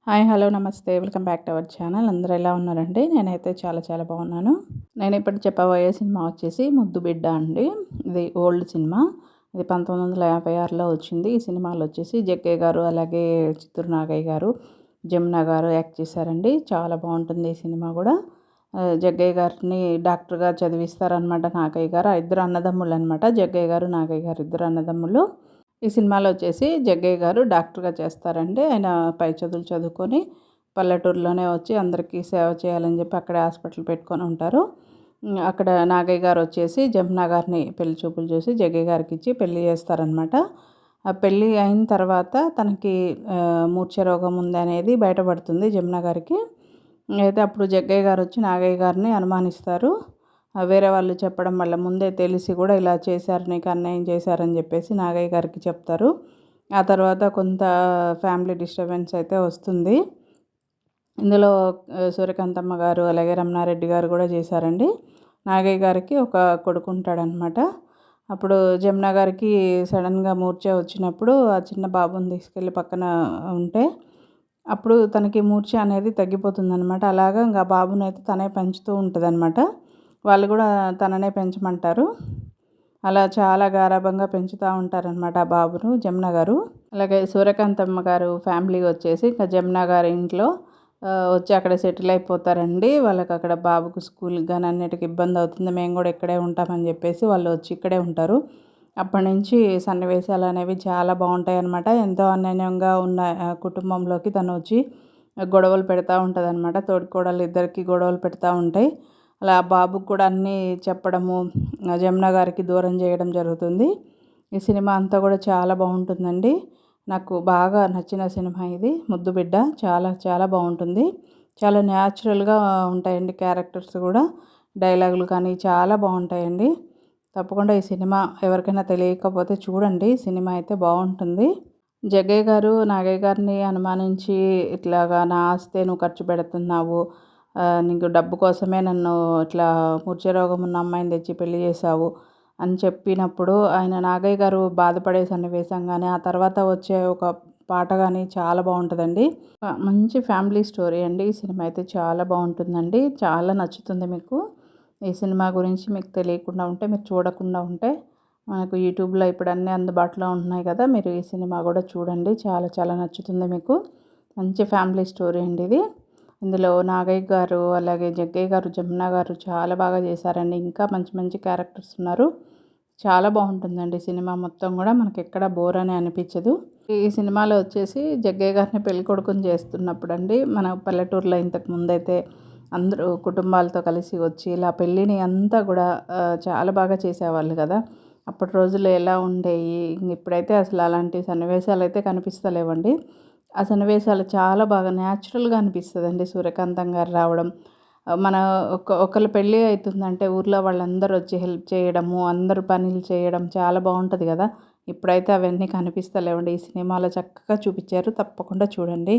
Hi hello నమస్తే welcome back to our channel. అందరూ ఎలా ఉన్నారండి? నేనైతే చాలా చాలా బాగున్నాను. నేను ఇప్పుడు చెప్పబోయే సినిమా వచ్చేసి ముద్దు బిడ్డ అండి. ఇది ఓల్డ్ సినిమా. ఇది 1956లో వచ్చింది. ఈ సినిమాలో వచ్చేసి జగ్గయ్య గారు, అలాగే చిత్తూరు నాగయ్య గారు, జమున గారు యాక్ట్ చేశారండి. చాలా బాగుంటుంది ఈ సినిమా కూడా. జగ్గయ్య గారిని డాక్టర్గా చదివిస్తారనమాట నాగయ్య గారు. ఆ ఇద్దరు అన్నదమ్ములు అనమాట. జగ్గయ్య గారు, నాగయ్య గారు ఇద్దరు అన్నదమ్ములు. ఈ సినిమాలో వచ్చేసి జగ్గయ్య గారు డాక్టర్గా చేస్తారండి. ఆయన పై చదువులు చదువుకొని పల్లెటూరులోనే వచ్చి అందరికీ సేవ చేయాలని చెప్పి అక్కడే హాస్పిటల్ పెట్టుకొని ఉంటారు. అక్కడ నాగయ్య గారు వచ్చేసి జమున గారిని పెళ్లి చూపులు చూసి జగ్గయ్య గారికి ఇచ్చి పెళ్లి చేస్తారనమాట. ఆ పెళ్ళి అయిన తర్వాత తనకి మూర్ఛ రోగం ఉంది అనేది బయటపడుతుంది జమున గారికి. అయితే అప్పుడు జగ్గయ్య గారు వచ్చి నాగయ్య గారిని అనుమానిస్తారు. వేరే వాళ్ళు చెప్పడం వల్ల ముందే తెలిసి కూడా ఇలా చేశారు, నీకు అన్యాయం చేశారని చెప్పేసి నాగయ్య గారికి చెప్తారు. ఆ తర్వాత కొంత ఫ్యామిలీ డిస్టర్బెన్స్ అయితే వస్తుంది. ఇందులో సూర్యకాంతమ్మ గారు, అలాగే రమణారెడ్డి గారు కూడా చేశారండి. నాగయ్య గారికి ఒక కొడుకు ఉంటాడనమాట. అప్పుడు జమున గారికి సడన్గా మూర్ఛ వచ్చినప్పుడు ఆ చిన్న బాబుని తీసుకెళ్ళి పక్కన ఉంటే అప్పుడు తనకి మూర్ఛ అనేది తగ్గిపోతుందనమాట. అలాగా ఇంకా బాబుని అయితే తనే పెంచుతూ ఉంటుందన్నమాట. వాళ్ళు కూడా తననే పెంచమంటారు. అలా చాలా గారాబంగా పెంచుతూ ఉంటారనమాట ఆ బాబును జమున గారు. అలాగే సూర్యకాంతమ్మ గారు ఫ్యామిలీ వచ్చేసి ఇంకా జమున గారి ఇంట్లో వచ్చి అక్కడ సెటిల్ అయిపోతారండి. వాళ్ళకి అక్కడ బాబుకు స్కూల్కి కానీ అన్నిటికీ ఇబ్బంది అవుతుంది, మేము కూడా ఇక్కడే ఉంటామని చెప్పేసి వాళ్ళు వచ్చి ఇక్కడే ఉంటారు. అప్పటి నుంచి సన్నివేశాలు అనేవి చాలా బాగుంటాయి అన్నమాట. ఎంతో అన్యోన్యంగా ఉన్న కుటుంబంలోకి తను వచ్చి గొడవలు పెడతా ఉంటుంది అనమాట. తోడికోడలు ఇద్దరికి గొడవలు పెడతా ఉంటాయి. అలా బాబుకు కూడా అన్నీ చెప్పడము, జమున గారికి దూరం చేయడం జరుగుతుంది. ఈ సినిమా అంతా కూడా చాలా బాగుంటుందండి. నాకు బాగా నచ్చిన సినిమా ఇది ముద్దు బిడ్డ. చాలా చాలా బాగుంటుంది. చాలా న్యాచురల్గా ఉంటాయండి క్యారెక్టర్స్ కూడా. డైలాగులు కానీ చాలా బాగుంటాయండి. తప్పకుండా ఈ సినిమా ఎవరికైనా తెలియకపోతే చూడండి. సినిమా అయితే బాగుంటుంది. జగ్గయ్య గారు నాగయ్య గారిని అనుమానించి ఇట్లాగా నా ఆస్తే నువ్వు ఖర్చు పెడుతున్నావు, నీకు డబ్బు కోసమే నన్ను ఇట్లా మూర్ఛ రోగం ఉన్న అమ్మాయిని తెచ్చి పెళ్లి చేశావు అని చెప్పినప్పుడు ఆయన నాగయ్య గారు బాధపడే సన్నివేశం కానీ ఆ తర్వాత వచ్చే ఒక పాట కానీ చాలా బాగుంటుందండి. మంచి ఫ్యామిలీ స్టోరీ అండి. ఈ సినిమా అయితే చాలా బాగుంటుందండి. చాలా నచ్చుతుంది మీకు. ఈ సినిమా గురించి మీకు తెలియకుండా ఉంటే, మీరు చూడకుండా ఉంటే మనకు యూట్యూబ్లో ఇప్పుడు అన్నీ అందుబాటులో ఉంటున్నాయి కదా, మీరు ఈ సినిమా కూడా చూడండి. చాలా చాలా నచ్చుతుంది మీకు. మంచి ఫ్యామిలీ స్టోరీ అండి ఇది. ఇందులో నాగయ్య గారు, అలాగే జగ్గయ్య గారు, జమున గారు చాలా బాగా చేశారండి. ఇంకా మంచి మంచి క్యారెక్టర్స్ ఉన్నారు. చాలా బాగుంటుందండి సినిమా మొత్తం కూడా. మనకి ఎక్కడ బోర్ అని అనిపించదు. ఈ సినిమాలో వచ్చేసి జగ్గయ్య గారిని పెళ్లి కొడుకుని చేస్తున్నప్పుడు అండి, మన పల్లెటూరులో ఇంతకు ముందైతే అందరూ కుటుంబాలతో కలిసి వచ్చి ఇలా పెళ్ళిని అంతా కూడా చాలా బాగా చేసేవాళ్ళు కదా. అప్పటి రోజుల్లో ఎలా ఉండేవి, ఇప్పుడైతే అసలు అలాంటి సన్నివేశాలు అయితే కనిపిస్తలేవండి. ఆ సన్నివేశాలు చాలా బాగా న్యాచురల్గా అనిపిస్తుందండి. సూర్యకాంతం గారు రావడం, మన ఒకళ్ళ పెళ్ళి అవుతుందంటే ఊర్లో వాళ్ళందరూ వచ్చి హెల్ప్ చేయడము, అందరూ పనులు చేయడం చాలా బాగుంటుంది కదా. ఇప్పుడైతే అవన్నీ కనిపిస్తలేవండి. ఈ సినిమాలో చక్కగా చూపించారు. తప్పకుండా చూడండి.